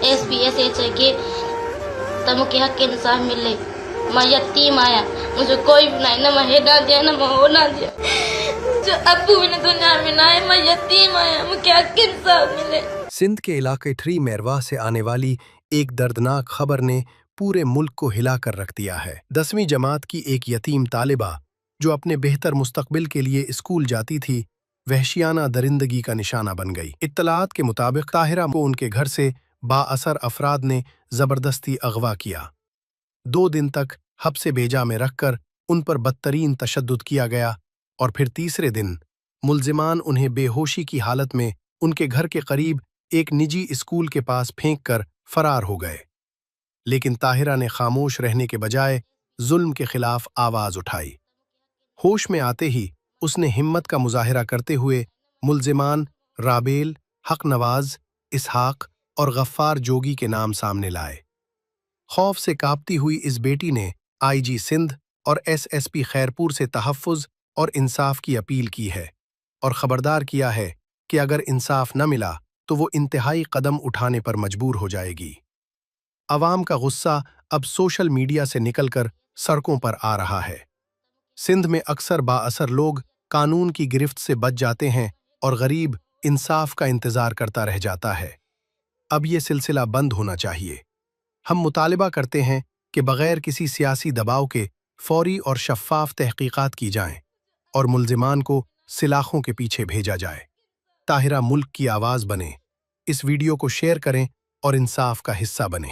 SPSH ہے کہ تم کے حق انصاف ملے. میں یتیم آیا, مجھے کوئی بھی نہیں, نہ میں نہ دیا نہ میں نہ دیا, جو ابو بھی نے دنیا میں نہ ہے, میں یتیم آیا, مجھے حق انصاف ملے. سندھ کے علاقے ٹری میروا سے آنے والی ایک دردناک خبر نے پورے ملک کو ہلا کر رکھ دیا ہے. 10ویں جماعت کی ایک یتیم طالبہ جو اپنے بہتر مستقبل کے لیے اسکول جاتی تھی, وحشیانہ درندگی کا نشانہ بن گئی. اطلاعات کے مطابق طاہرہ کو ان کے گھر سے با اثر افراد نے زبردستی اغوا کیا. 2 دن تک حبس بیجا میں رکھ کر ان پر بدترین تشدد کیا گیا اور پھر تیسرے دن ملزمان انہیں بے ہوشی کی حالت میں ان کے گھر کے قریب ایک نجی اسکول کے پاس پھینک کر فرار ہو گئے. لیکن طاہرہ نے خاموش رہنے کے بجائے ظلم کے خلاف آواز اٹھائی. ہوش میں آتے ہی اس نے ہمت کا مظاہرہ کرتے ہوئے ملزمان رابیل, حق نواز, اسحاق اور غفار جوگی کے نام سامنے لائے. خوف سے کانپتی ہوئی اس بیٹی نے IG سندھ اور SSP خیرپور سے تحفظ اور انصاف کی اپیل کی ہے اور خبردار کیا ہے کہ اگر انصاف نہ ملا تو وہ انتہائی قدم اٹھانے پر مجبور ہو جائے گی. عوام کا غصہ اب سوشل میڈیا سے نکل کر سڑکوں پر آ رہا ہے. سندھ میں اکثر با اثر لوگ قانون کی گرفت سے بچ جاتے ہیں اور غریب انصاف کا انتظار کرتا رہ جاتا ہے. اب یہ سلسلہ بند ہونا چاہیے. ہم مطالبہ کرتے ہیں کہ بغیر کسی سیاسی دباؤ کے فوری اور شفاف تحقیقات کی جائیں اور ملزمان کو سلاخوں کے پیچھے بھیجا جائے. طاہرہ ملک کی آواز بنے. اس ویڈیو کو شیئر کریں اور انصاف کا حصہ بنیں.